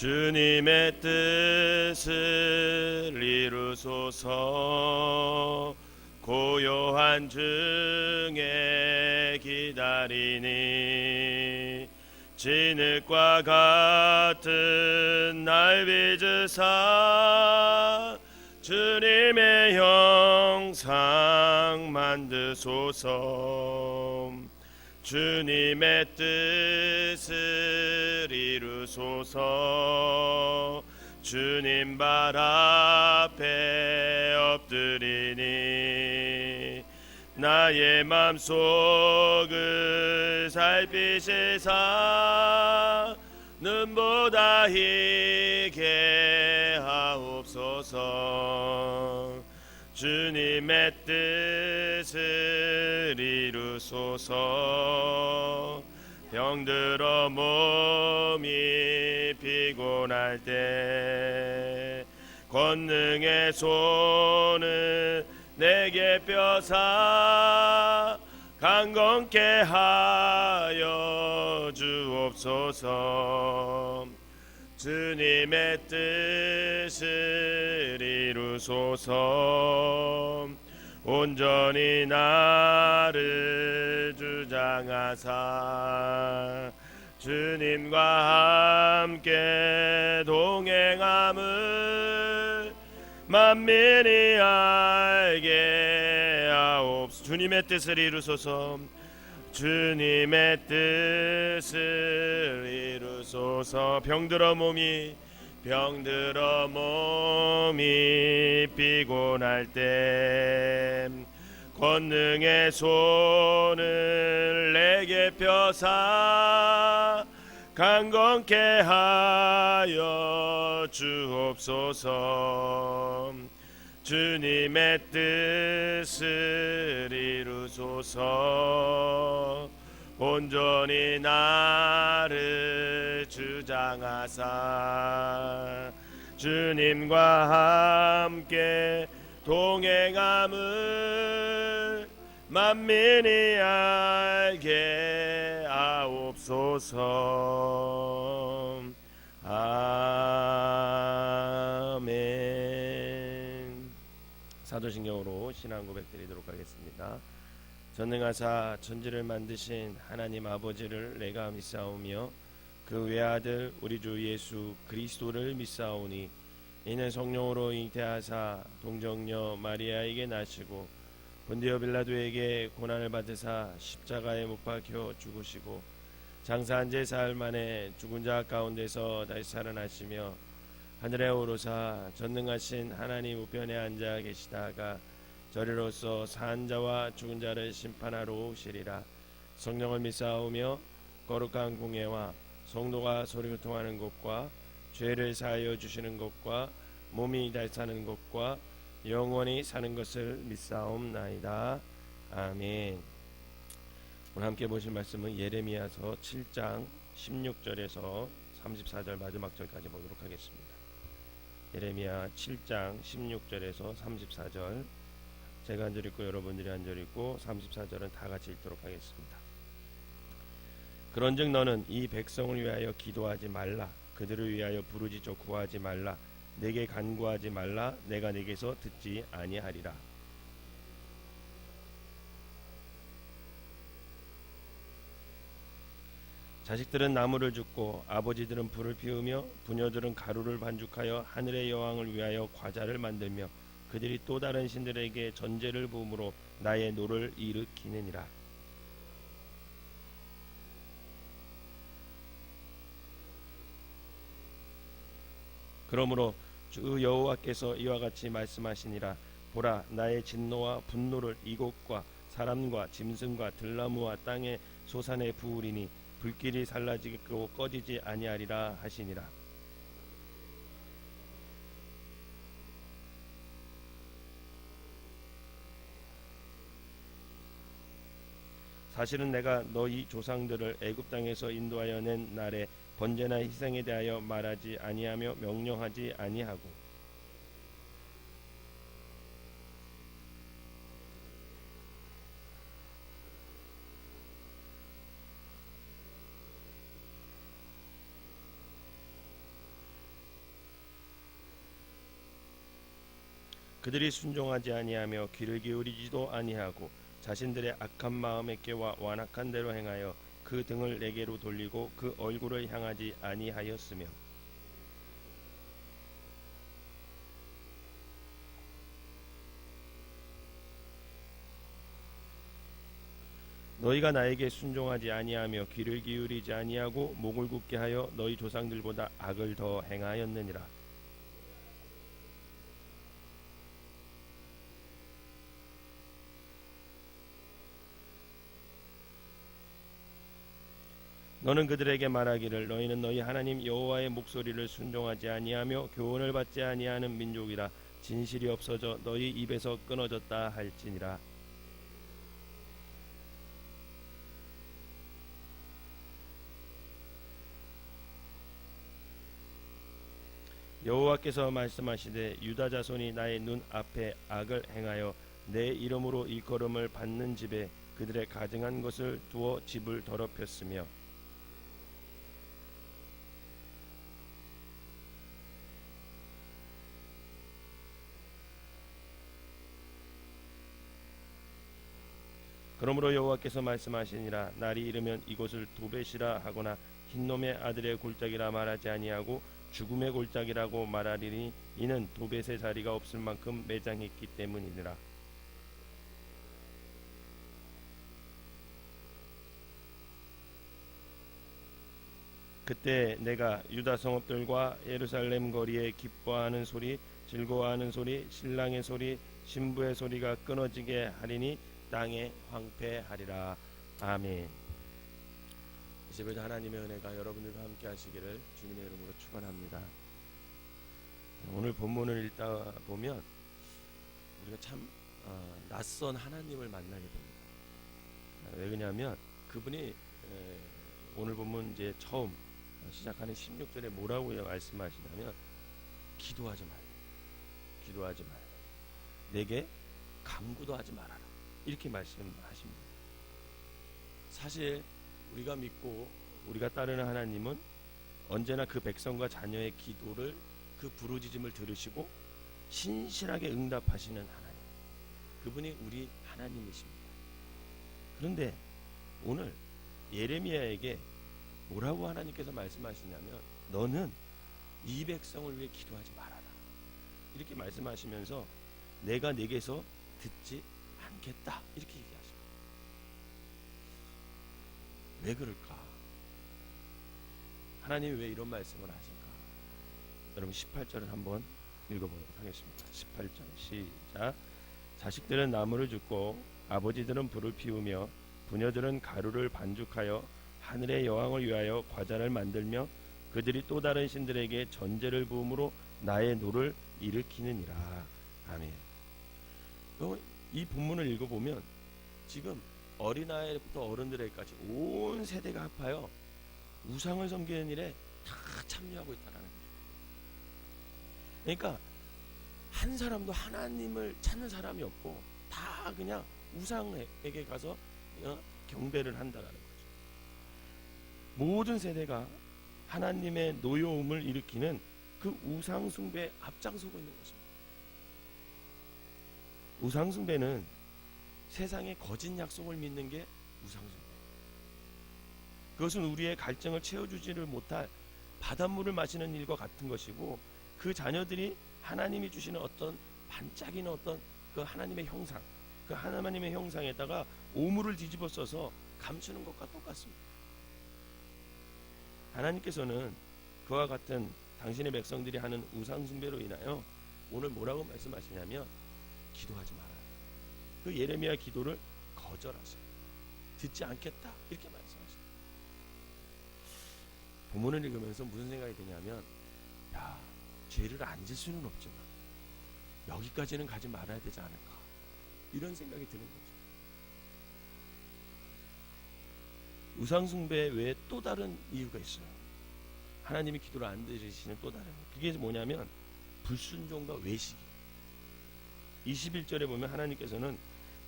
주님의 뜻을 이루소서. 고요한 중에 기다리니 진흙과 같은 날 빚으사 주님의 형상 만드소서. 주님의 뜻을 이루소서. 주님 발 앞에 엎드리니 나의 맘속을 살피시사 눈보다 희게 하옵소서. 주님의 뜻을 이루소서. 병들어 몸이 피곤할 때 권능의 손을 내게 펴사 강건케 하여 주옵소서. 주님의 뜻을 이루소서. 온전히 나를 주장하사 주님과 함께 동행함을 만민이 알게 하옵소서. 주님의 뜻을 이루소서. 주님의 뜻을 이루소서. 병들어 몸이 피곤할 때 권능의 손을 내게 펴사 강건케 하여 주옵소서. 주님의 뜻을 이루소서. 온전히 나를 주장하사 주님과 함께 동행함을 만민이 알게 하옵소서. 아멘. 사도신경으로 신앙 고백드리도록 하겠습니다. 전능하사 천지를 만드신 하나님 아버지를 내가 믿사오며 그 외아들 우리 주 예수 그리스도를 믿사오니 이는 성령으로 잉태하사 동정녀 마리아에게 나시고 본디오 빌라도에게 고난을 받으사 십자가에 못 박혀 죽으시고 장사한 지 사흘 만에 죽은 자 가운데서 다시 살아나시며 하늘에 오르사 전능하신 하나님 우편에 앉아 계시다가 저리로서 산 자와 죽은 자를 심판하러 오시리라. 성령을 믿사오며 거룩한 공예와 성도가 소리교통하는 것과 죄를 사하여 주시는 것과 몸이 다시 사는 것과 영원히 사는 것을 믿사옵나이다. 아멘. 오늘 함께 보실 말씀은 예레미야서 7장 16절에서 34절 마지막 절까지 보도록 하겠습니다. 예레미야 7장 16절에서 34절, 제가 한 절 읽고 여러분들이 한 절 읽고 34절은 다 같이 읽도록 하겠습니다. 그런즉 너는 이 백성을 위하여 기도하지 말라. 그들을 위하여 부르짖어 구하지 말라. 내게 간구하지 말라. 내가 내게서 듣지 아니하리라. 자식들은 나무를 줍고 아버지들은 불을 피우며 부녀들은 가루를 반죽하여 하늘의 여왕을 위하여 과자를 만들며 그들이 또 다른 신들에게 전제를 부음으로 나의 노를 일으키느니라. 그러므로 주 여호와께서 이와 같이 말씀하시니라. 보라, 나의 진노와 분노를 이곳과 사람과 짐승과 들나무와 땅의 소산에 부으리니 불길이 살라지고 꺼지지 아니하리라 하시니라. 사실은 내가 너희 조상들을 애굽 땅에서 인도하여 낸 날에 번제나 희생에 대하여 말하지 아니하며 명령하지 아니하고 그들이 순종하지 아니하며 귀를 기울이지도 아니하고 자신들의 악한 마음에 깨와 완악한 대로 행하여 그 등을 내게로 돌리고 그 얼굴을 향하지 아니하였으며 너희가 나에게 순종하지 아니하며 귀를 기울이지 아니하고 목을 굳게 하여 너희 조상들보다 악을 더 행하였느니라. 너는 그들에게 말하기를 너희는 너희 하나님 여호와의 목소리를 순종하지 아니하며 교훈을 받지 아니하는 민족이라 진실이 없어져 너희 입에서 끊어졌다 할지니라. 여호와께서 말씀하시되 유다 자손이 나의 눈 앞에 악을 행하여 내 이름으로 일컬음을 받는 집에 그들의 가증한 것을 두어 집을 더럽혔으며 그러므로 여호와께서 말씀하시니라 날이 이르면 이곳을 도벳이라 하거나 흰놈의 아들의 골짜기라 말하지 아니하고 죽음의 골짜기라고 말하리니 이는 도벳의 자리가 없을 만큼 매장했기 때문이니라. 그때 내가 유다 성읍들과 예루살렘 거리에 기뻐하는 소리, 즐거워하는 소리, 신랑의 소리, 신부의 소리가 끊어지게 하리니 땅에 황폐하리라. 아멘. 이 새벽에 하나님의 은혜가 여러분들과 함께 하시기를 주님의 이름으로 축원합니다. 오늘 본문을 읽다 보면 우리가 참 낯선 하나님을 만나게 됩니다. 왜 그러냐면 그분이 오늘 본문 이제 처음 시작하는 16절에 뭐라고 말씀하시냐면 기도하지 말라. 기도하지 말라. 내게 간구도 하지 말아라. 이렇게 말씀하십니다. 사실 우리가 믿고 우리가 따르는 하나님은 언제나 그 백성과 자녀의 기도를 그 부르짖음을 들으시고 신실하게 응답하시는 하나님. 그분이 우리 하나님이십니다. 그런데 오늘 예레미야에게 뭐라고 하나님께서 말씀하시냐면 너는 이 백성을 위해 기도하지 말아라. 이렇게 말씀하시면서 내가 내게서 듣지 않겠다. 이렇게 얘기하십니다. 왜 그럴까? 하나님이 왜 이런 말씀을 하실까? 여러분 18절을 한번 읽어보도록 하겠습니다. 18절 시작. 자식들은 나무를 줍고 아버지들은 불을 피우며 부녀들은 가루를 반죽하여 하늘의 여왕을 위하여 과자를 만들며 그들이 또 다른 신들에게 전제를 부음으로 나의 노를 일으키느니라. 아멘. 이 본문을 읽어보면 지금 어린아이부터 어른들에게까지 온 세대가 합하여 우상을 섬기는 일에 다 참여하고 있다는 거예요. 그러니까 한 사람도 하나님을 찾는 사람이 없고 다 그냥 우상에게 가서 경배를 한다는 거죠. 모든 세대가 하나님의 노여움을 일으키는 그 우상 숭배에 앞장서고 있는 것입니다. 우상 숭배는 세상의 거짓 약속을 믿는 게 우상 숭배. 그것은 우리의 갈증을 채워주지를 못할 바닷물을 마시는 일과 같은 것이고 그 자녀들이 하나님이 주시는 어떤 반짝이는 어떤 그 하나님의 형상, 그 하나님의 형상에다가 오물을 뒤집어 써서 감추는 것과 똑같습니다. 하나님께서는 그와 같은 당신의 백성들이 하는 우상 숭배로 인하여 오늘 뭐라고 말씀하시냐면 기도하지 말아요. 그 예레미야 기도를 거절하세요. 듣지 않겠다 이렇게 말씀하십니다. 본문을 읽으면서 무슨 생각이 드냐면 죄를 안 질 수는 없지만 여기까지는 가지 말아야 되지 않을까 이런 생각이 드는 거죠. 우상 숭배 외에 또 다른 이유가 있어요. 하나님이 기도를 안 들으시는 또 다른 그게 뭐냐면 불순종과 외식이에요. 21절에 보면 하나님께서는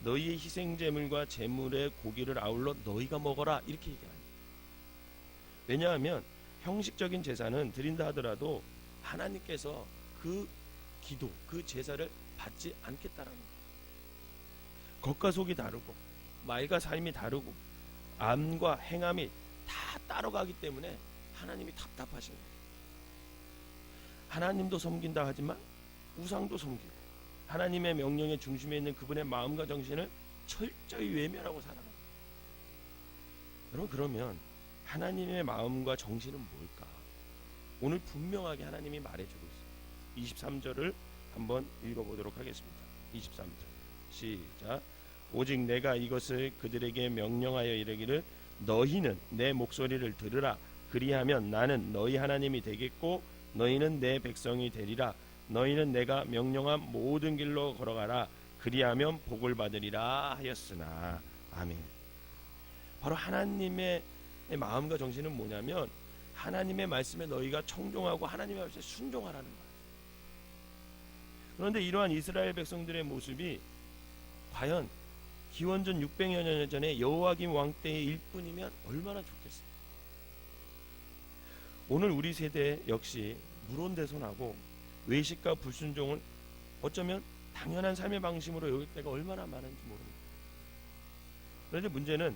너희의 희생제물과 제물의 고기를 아울러 너희가 먹어라 이렇게 얘기합니다. 왜냐하면 형식적인 제사는 드린다 하더라도 하나님께서 그 기도, 그 제사를 받지 않겠다라는 거예요. 겉과 속이 다르고 말과 삶이 다르고 암과 행함이 다 따라가기 때문에 하나님이 답답하신 거예요. 하나님도 섬긴다 하지만 우상도 섬기고 하나님의 명령의 중심에 있는 그분의 마음과 정신을 철저히 외면하고 살아갑니다. 여러분, 그러면 하나님의 마음과 정신은 뭘까? 오늘 분명하게 하나님이 말해주고 있습니다. 23절을 한번 읽어보도록 하겠습니다. 23절 시작. 오직 내가 이것을 그들에게 명령하여 이르기를 너희는 내 목소리를 들으라. 그리하면 나는 너희 하나님이 되겠고 너희는 내 백성이 되리라. 너희는 내가 명령한 모든 길로 걸어가라. 그리하면 복을 받으리라 하였으나. 아멘. 바로 하나님의 마음과 정신은 뭐냐면 하나님의 말씀에 너희가 청종하고 하나님의 말씀에 순종하라는 거예요. 그런데 이러한 이스라엘 백성들의 모습이 과연 기원전 600여 년 전에 여호와김 왕 때의 일뿐이면 얼마나 좋겠어요. 오늘 우리 세대 역시 물온대손하고 외식과 불순종을 어쩌면 당연한 삶의 방식으로 여길 때가 얼마나 많은지 모릅니다. 그런데 문제는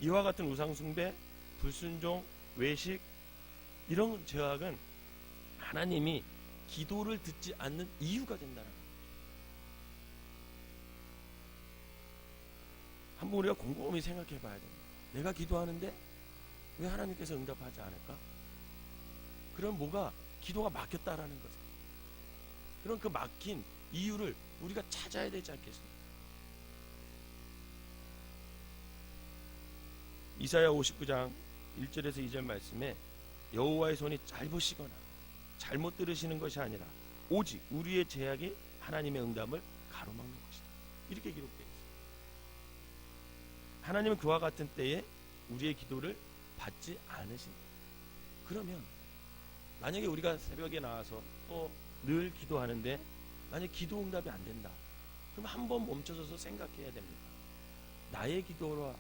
이와 같은 우상숭배, 불순종, 외식 이런 죄악은 하나님이 기도를 듣지 않는 이유가 된다는 거예요. 한번 우리가 곰곰이 생각해 봐야 됩니다. 내가 기도하는데 왜 하나님께서 응답하지 않을까? 그럼 뭐가 기도가 막혔다라는 거죠. 그럼 그 막힌 이유를 우리가 찾아야 되지 않겠습니까? 이사야 59장 1절에서 2절 말씀에 여호와의 손이 짧으시거나 잘못 들으시는 것이 아니라 오직 우리의 죄악이 하나님의 응답을 가로막는 것이다. 이렇게 기록되어 있습니다. 하나님은 그와 같은 때에 우리의 기도를 받지 않으신다. 그러면 만약에 우리가 새벽에 나와서 또 늘 기도하는데 만약 기도 응답이 안 된다. 그럼 한번 멈춰서서 생각해야 됩니다. 나의 기도가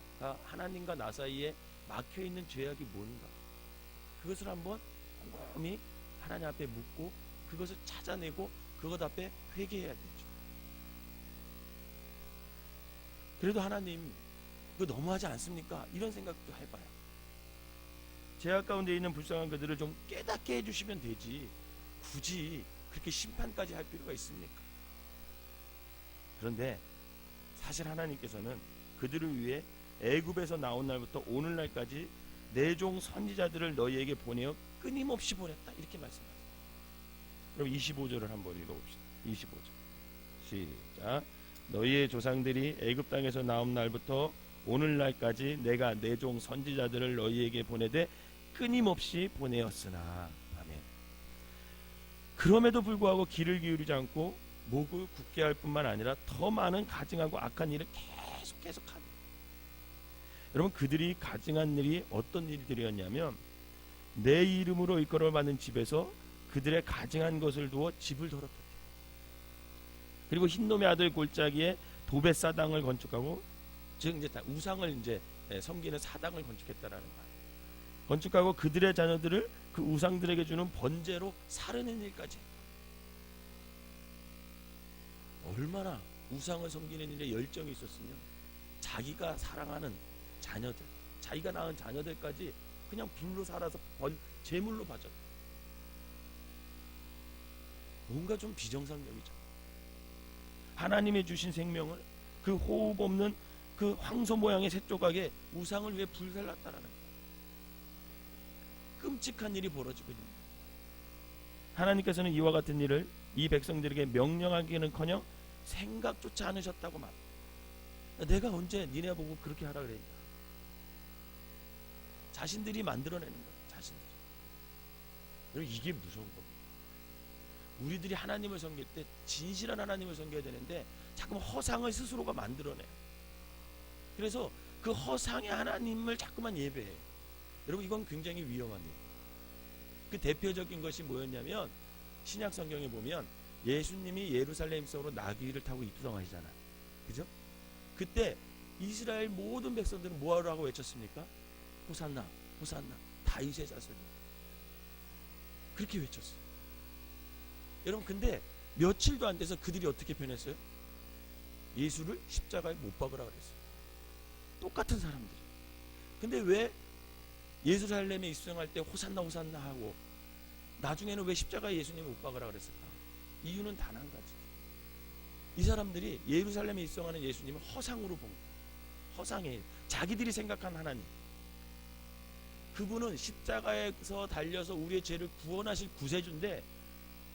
하나님과 나 사이에 막혀있는 죄악이 뭔가, 그것을 한번 곰곰이 하나님 앞에 묻고 그것을 찾아내고 그것 앞에 회개해야 되죠. 그래도 하나님 그거 너무하지 않습니까? 이런 생각도 해봐요. 죄악 가운데 있는 불쌍한 그들을 좀 깨닫게 해주시면 되지 굳이 그렇게 심판까지 할 필요가 있습니까? 그런데 사실 하나님께서는 그들을 위해 애굽에서 나온 날부터 오늘날까지 내 종 선지자들을 너희에게 보내어 끊임없이 보냈다. 이렇게 말씀하세요. 그럼 25절을 한번 읽어봅시다. 25절 시작. 너희의 조상들이 애굽 땅에서 나온 날부터 오늘날까지 내가 내 종 선지자들을 너희에게 보내되 끊임없이 보내었으나. 아멘. 그럼에도 불구하고 귀를 기울이지 않고 목을 굳게 할 뿐만 아니라 더 많은 가증하고 악한 일을 계속해서 하는. 여러분, 그들이 가증한 일이 어떤 일들이었냐면 내 이름으로 일컬어 받는 집에서 그들의 가증한 것을 두어 집을 더럽혔다. 그리고 흰놈의 아들 골짜기에 도벳 사당을 건축하고, 즉 이제 우상을 이제 섬기는 사당을 건축했다라는 거예요. 건축하고 그들의 자녀들을 그 우상들에게 주는 번제로 사르는 일까지. 얼마나 우상을 섬기는 일에 열정이 있었으면 자기가 사랑하는 자녀들, 자기가 낳은 자녀들까지 그냥 불로 살아서 제물로 바쳤다. 뭔가 좀 비정상적이죠. 하나님이 주신 생명을 그 호흡 없는 그 황소 모양의 새 조각에 우상을 위해 불살랐다라는 거예요. 끔찍한 일이 벌어지고 있는 거예요. 하나님께서는 이와 같은 일을 이 백성들에게 명령하기는커녕 생각조차 않으셨다고 말합니다. 내가 언제 니네 보고 그렇게 하라 그랬냐. 자신들이 만들어내는 거예요. 자신들이. 여러분, 이게 무서운 겁니다. 우리들이 하나님을 섬길 때 진실한 하나님을 섬겨야 되는데 자꾸만 허상을 스스로가 만들어내요. 그래서 그 허상의 하나님을 자꾸만 예배해요. 여러분, 이건 굉장히 위험한 일이에요. 그 대표적인 것이 뭐였냐면 신약 성경에 보면 예수님이 예루살렘 성으로 나귀를 타고 입성하시잖아요. 그죠? 그때 이스라엘 모든 백성들은 뭐하라고 외쳤습니까? 호산나, 호산나, 다윗의 자손. 그렇게 외쳤어요. 여러분, 근데 며칠도 안 돼서 그들이 어떻게 변했어요? 예수를 십자가에 못 박으라 그랬어요. 똑같은 사람들이. 근데 왜 예루살렘에 입성할 때 호산나 호산나 하고 나중에는 왜 십자가에 예수님을 못 박으라 그랬을까? 이유는 단 한 가지. 이 사람들이 예루살렘에 입성하는 예수님을 허상으로 본 거예요. 허상이에요. 자기들이 생각한 하나님. 그분은 십자가에서 달려서 우리의 죄를 구원하실 구세주인데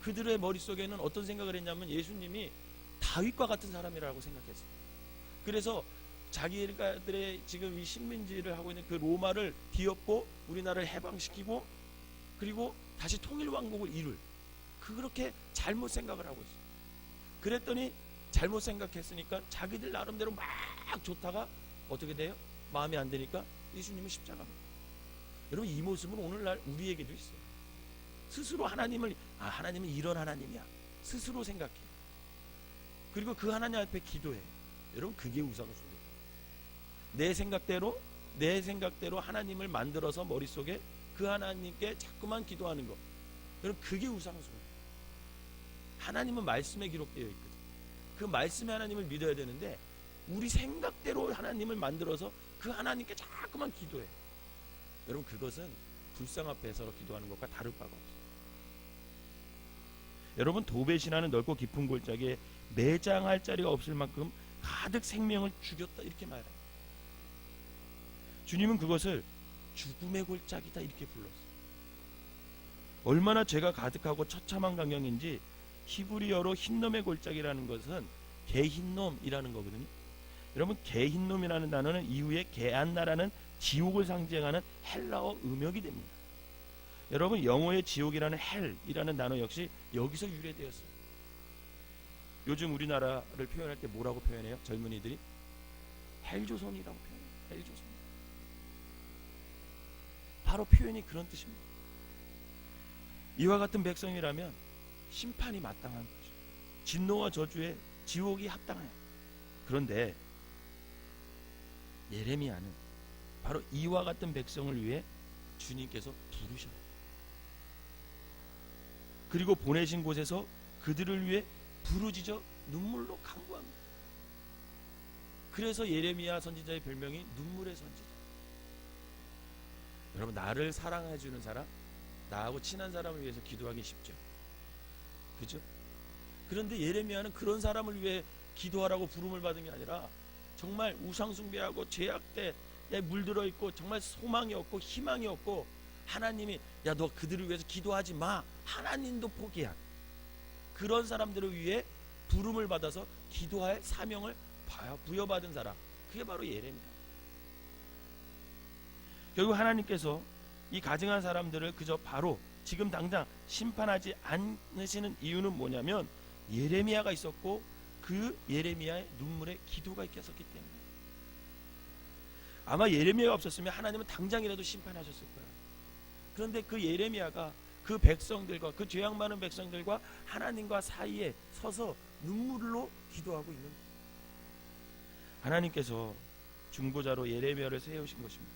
그들의 머릿속에는 어떤 생각을 했냐면 예수님이 다윗과 같은 사람이라고 생각했어요. 그래서 자기들의 지금 이 식민지를 하고 있는 그 로마를 뒤엎고 우리나라를 해방시키고 그리고 다시 통일왕국을 이룰 그렇게 잘못 생각을 하고 있어요. 그랬더니 잘못 생각했으니까 자기들 나름대로 막 좋다가 어떻게 돼요? 마음에 안 드니까 예수님은 십자가입니다. 여러분 이 모습은 오늘날 우리에게도 있어요. 스스로 하나님을 하나님은 이런 하나님이야 스스로 생각해. 그리고 그 하나님 앞에 기도해. 여러분 그게 우상숭배. 내 생각대로 하나님을 만들어서 머릿속에 그 하나님께 자꾸만 기도하는 것. 여러분 그게 우상숭배. 하나님은 말씀에 기록되어 있거든. 그 말씀의 하나님을 믿어야 되는데 우리 생각대로 하나님을 만들어서 그 하나님께 자꾸만 기도해. 여러분 그것은 불상 앞에서 기도하는 것과 다를 바가 없어요. 여러분 도배신하는 넓고 깊은 골짜기에 매장할 자리가 없을 만큼 가득 생명을 죽였다 이렇게 말해요. 주님은 그것을 죽음의 골짜기다 이렇게 불렀어요. 얼마나 죄가 가득하고 처참한 광경인지 히브리어로 흰놈의 골짜기라는 것은 개흰놈이라는 거거든요. 여러분 개흰놈이라는 단어는 이후에 게안나라는 지옥을 상징하는 헬라어 음역이 됩니다. 여러분 영어의 지옥이라는 헬이라는 단어 역시 여기서 유래되었어요. 요즘 우리나라를 표현할 때 뭐라고 표현해요? 젊은이들이 헬조선이라고 표현해요. 헬조선. 바로 표현이 그런 뜻입니다. 이와 같은 백성이라면 심판이 마땅한 거죠. 진노와 저주에 지옥이 합당해요. 그런데 예레미야는 바로 이와 같은 백성을 위해 주님께서 부르셔요. 그리고 보내신 곳에서 그들을 위해 부르짖어 눈물로 간구합니다. 그래서 예레미야 선지자의 별명이 눈물의 선지자. 여러분 나를 사랑해 주는 사람, 나하고 친한 사람을 위해서 기도하기 쉽죠. 그죠? 그런데 예레미야는 그런 사람을 위해 기도하라고 부름을 받은 게 아니라 정말 우상숭배하고 죄악되에 물들어 있고 정말 소망이 없고 희망이 없고 하나님이 야 너 그들을 위해서 기도하지 마 하나님도 포기한 그런 사람들을 위해 부름을 받아서 기도할 사명을 부여받은 사람, 그게 바로 예레미야. 결국 하나님께서 이 가증한 사람들을 그저 바로 지금 당장 심판하지 않으시는 이유는 뭐냐면 예레미야가 있었고 그 예레미야의 눈물에 기도가 있었기 때문에. 아마 예레미야가 없었으면 하나님은 당장이라도 심판하셨을 거예요. 그런데 그 예레미야가 그 백성들과 그 죄악 많은 백성들과 하나님과 사이에 서서 눈물로 기도하고 있는 거예요. 하나님께서 중보자로 예레미야를 세우신 것입니다.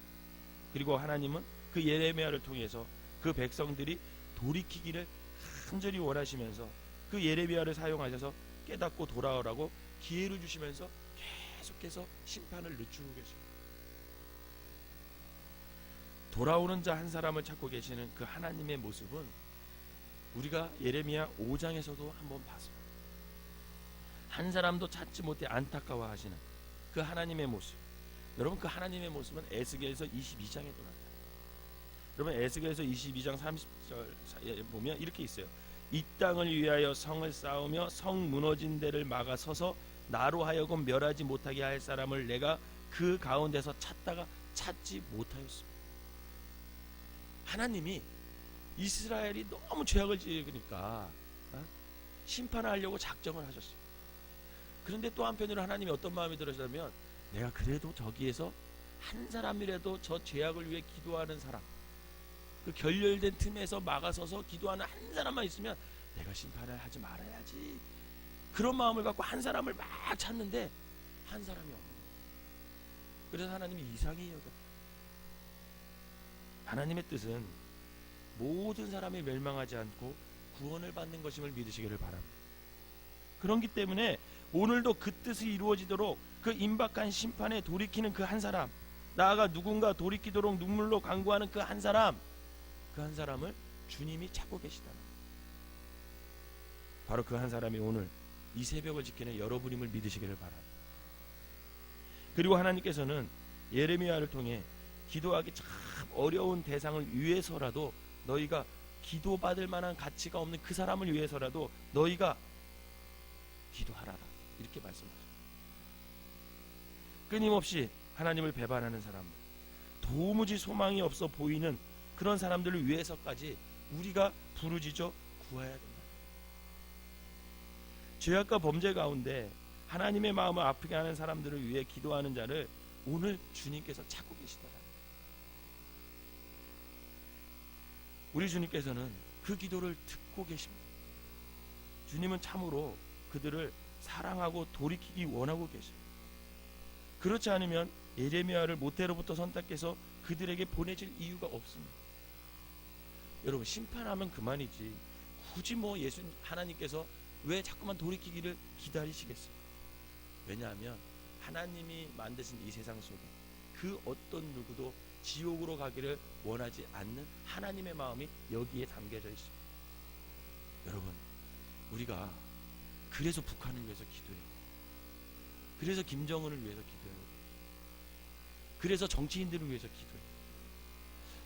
그리고 하나님은 그 예레미야를 통해서 그 백성들이 돌이키기를 간절히 원하시면서 그 예레미야를 사용하셔서 깨닫고 돌아오라고 기회를 주시면서 계속해서 심판을 늦추고 계십니다. 돌아오는 자 한 사람을 찾고 계시는 그 하나님의 모습은 우리가 예레미야 5장에서도 한번 봤어요. 한 사람도 찾지 못해 안타까워하시는 그 하나님의 모습. 여러분 그 하나님의 모습은 에스겔서 22장에도 나타나요. 여러분 에스겔서 22장 30절 보면 이렇게 있어요. 이 땅을 위하여 성을 쌓으며 성 무너진 데를 막아 서서 나로 하여금 멸하지 못하게 할 사람을 내가 그 가운데서 찾다가 찾지 못하였습니다. 하나님이 이스라엘이 너무 죄악을 지으니까 심판하려고 작정을 하셨어요. 그런데 또 한편으로 하나님이 어떤 마음이 들으셨냐면 내가 그래도 저기에서 한 사람이라도 저 죄악을 위해 기도하는 사람, 그 결렬된 틈에서 막아서서 기도하는 한 사람만 있으면 내가 심판을 하지 말아야지. 그런 마음을 갖고 한 사람을 막 찾는데 한 사람이 없는 거예요. 그래서 하나님이 이상히 여겼어요. 하나님의 뜻은 모든 사람이 멸망하지 않고 구원을 받는 것임을 믿으시기를 바랍니다. 그렇기 때문에 오늘도 그 뜻이 이루어지도록 그 임박한 심판에 돌이키는 그 한 사람, 나아가 누군가 돌이키도록 눈물로 간구하는 그 한 사람, 그 한 사람을 주님이 찾고 계시다. 바로 그 한 사람이 오늘 이 새벽을 지키는 여러분임을 믿으시기를 바랍니다. 그리고 하나님께서는 예레미야를 통해 기도하기 참 어려운 대상을 위해서라도, 너희가 기도받을 만한 가치가 없는 그 사람을 위해서라도 너희가 기도하라, 이렇게 말씀하셨습니다. 끊임없이 하나님을 배반하는 사람들, 도무지 소망이 없어 보이는 그런 사람들을 위해서까지 우리가 부르짖어 구해야 된다. 죄악과 범죄 가운데 하나님의 마음을 아프게 하는 사람들을 위해 기도하는 자를 오늘 주님께서 찾고 계시더라. 우리 주님께서는 그 기도를 듣고 계십니다. 주님은 참으로 그들을 사랑하고 돌이키기 원하고 계십니다. 그렇지 않으면 예레미야를 모태로부터 선택해서 그들에게 보내질 이유가 없습니다. 여러분, 심판하면 그만이지 굳이 뭐 하나님께서 왜 자꾸만 돌이키기를 기다리시겠어요? 왜냐하면 하나님이 만드신 이 세상 속에 그 어떤 누구도 지옥으로 가기를 원하지 않는 하나님의 마음이 여기에 담겨져 있습니다. 여러분, 우리가 그래서 북한을 위해서 기도해요. 그래서 김정은을 위해서 기도해요. 그래서 정치인들을 위해서 기도해요.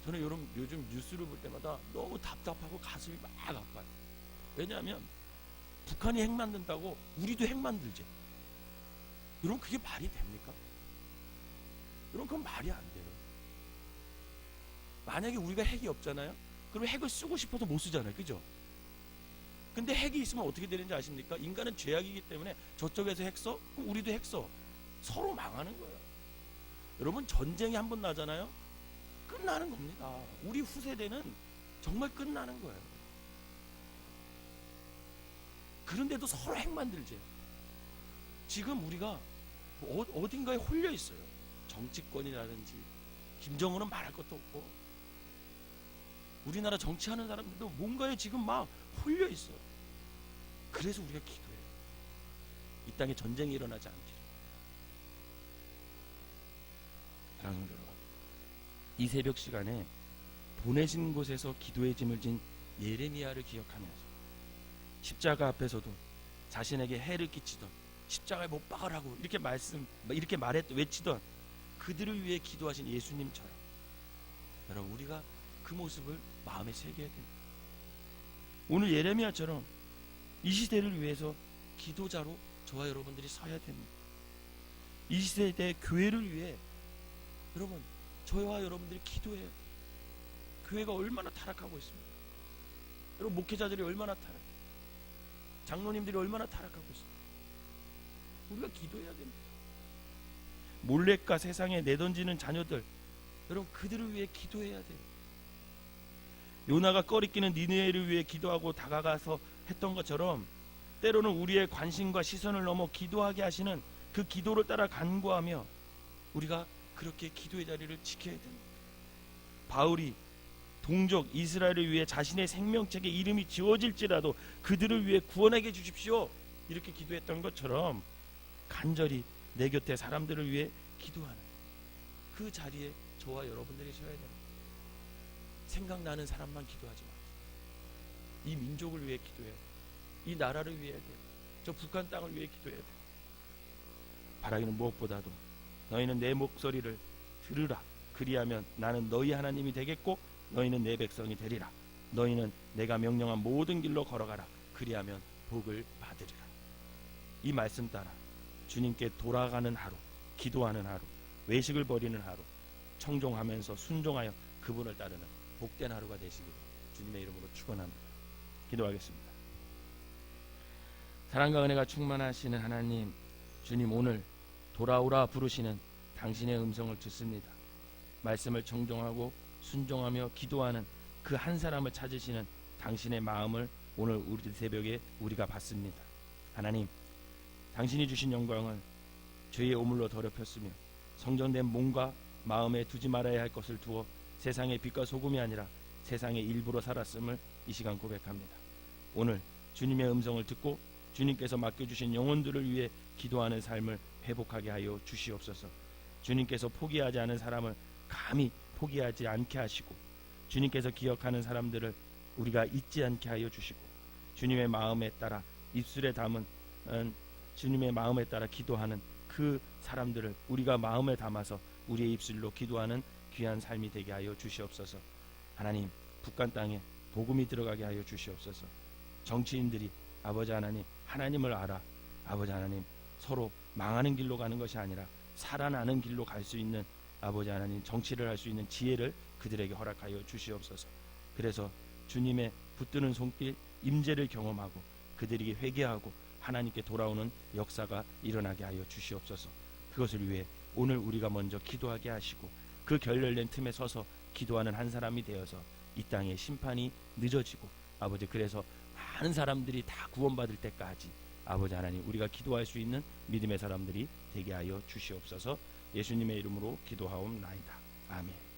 저는 요즘 뉴스를 볼 때마다 너무 답답하고 가슴이 막 아파요. 왜냐하면 북한이 핵 만든다고 우리도 핵 만들지. 여러분, 그게 말이 됩니까? 여러분, 그건 말이 안 돼요. 만약에 우리가 핵이 없잖아요. 그럼 핵을 쓰고 싶어도 못 쓰잖아요. 그죠? 근데 핵이 있으면 어떻게 되는지 아십니까? 인간은 죄악이기 때문에 저쪽에서 핵 써? 그럼 우리도 핵 써. 서로 망하는 거예요. 여러분, 전쟁이 한번 나잖아요. 끝나는 겁니다. 우리 후세대는 정말 끝나는 거예요. 그런데도 서로 핵 만들지. 지금 우리가 어딘가에 홀려 있어요. 정치권이라든지 김정은은 말할 것도 없고, 우리나라 정치하는 사람들도 뭔가에 지금 막 홀려 있어요. 그래서 우리가 기도해요. 이 땅에 전쟁이 일어나지 않기를. 사랑하는 여러분, 이 새벽 시간에 보내신 곳에서 기도의 짐을 진 예레미야를 기억하면서 십자가 앞에서도 자신에게 해를 끼치던, 십자가에 못 박으라고 이렇게 외치던 그들을 위해 기도하신 예수님처럼, 여러분, 우리가 그 모습을 마음에 새겨야 됩니다. 오늘 예레미야처럼 이 시대를 위해서 기도자로 저와 여러분들이 서야 됩니다. 이 시대 교회를 위해 여러분, 저와 여러분들이 기도해요. 교회가 얼마나 타락하고 있습니다. 여러분, 목회자들이 얼마나 장로님들이 얼마나 타락하고 있습니다. 우리가 기도해야 됩니다. 몰래가 세상에 내던지는 자녀들, 여러분, 그들을 위해 기도해야 돼요. 요나가 꺼리끼는 니느웨를 위해 기도하고 다가가서 했던 것처럼 때로는 우리의 관심과 시선을 넘어 기도하게 하시는 그 기도를 따라 간구하며 우리가 그렇게 기도의 자리를 지켜야 됩니다. 바울이 동족 이스라엘을 위해 자신의 생명책에 이름이 지워질지라도 그들을 위해 구원하게 해주십시오, 이렇게 기도했던 것처럼 간절히 내 곁에 사람들을 위해 기도하는 그 자리에 저와 여러분들이 서야 됩니다. 생각나는 사람만 기도하지 마세요. 이 민족을 위해 기도해야 돼요. 이 나라를 위해 돼요. 저 북한 땅을 위해 기도해야 돼요. 바라기는 무엇보다도 너희는 내 목소리를 들으라. 그리하면 나는 너희 하나님이 되겠고 너희는 내 백성이 되리라. 너희는 내가 명령한 모든 길로 걸어가라. 그리하면 복을 받으리라. 이 말씀 따라 주님께 돌아가는 하루, 기도하는 하루, 외식을 버리는 하루, 청종하면서 순종하여 그분을 따르는 복된 하루가 되시기를 주님의 이름으로 축원합니다. 기도하겠습니다. 사랑과 은혜가 충만하시는 하나님, 주님, 오늘 돌아오라 부르시는 당신의 음성을 듣습니다. 말씀을 청종하고 순종하며 기도하는 그 한 사람을 찾으시는 당신의 마음을 오늘 우리 새벽에 우리가 받습니다. 하나님, 당신이 주신 영광을 죄의 오물로 더럽혔으며 성전된 몸과 마음에 두지 말아야 할 것을 두어 세상의 빛과 소금이 아니라 세상의 일부로 살았음을 이 시간 고백합니다. 오늘 주님의 음성을 듣고 주님께서 맡겨주신 영혼들을 위해 기도하는 삶을 회복하게 하여 주시옵소서. 주님께서 포기하지 않은 사람을 감히 포기하지 않게 하시고, 주님께서 기억하는 사람들을 우리가 잊지 않게 하여 주시고, 주님의 마음에 따라 입술에 담은 주님의 마음에 따라 기도하는 그 사람들을 우리가 마음에 담아서 우리의 입술로 기도하는 귀한 삶이 되게 하여 주시옵소서. 하나님, 북한 땅에 복음이 들어가게 하여 주시옵소서. 정치인들이 아버지 하나님, 하나님을 알아, 아버지 하나님, 서로 망하는 길로 가는 것이 아니라 살아나는 길로 갈 수 있는 아버지 하나님, 정치를 할 수 있는 지혜를 그들에게 허락하여 주시옵소서. 그래서 주님의 붙드는 손길, 임재를 경험하고 그들이 회개하고 하나님께 돌아오는 역사가 일어나게 하여 주시옵소서. 그것을 위해 오늘 우리가 먼저 기도하게 하시고, 그 결렬된 틈에 서서 기도하는 한 사람이 되어서 이 땅의 심판이 늦어지고, 아버지, 그래서 많은 사람들이 다 구원받을 때까지 아버지 하나님, 우리가 기도할 수 있는 믿음의 사람들이 되게 하여 주시옵소서. 예수님의 이름으로 기도하옵나이다. 아멘.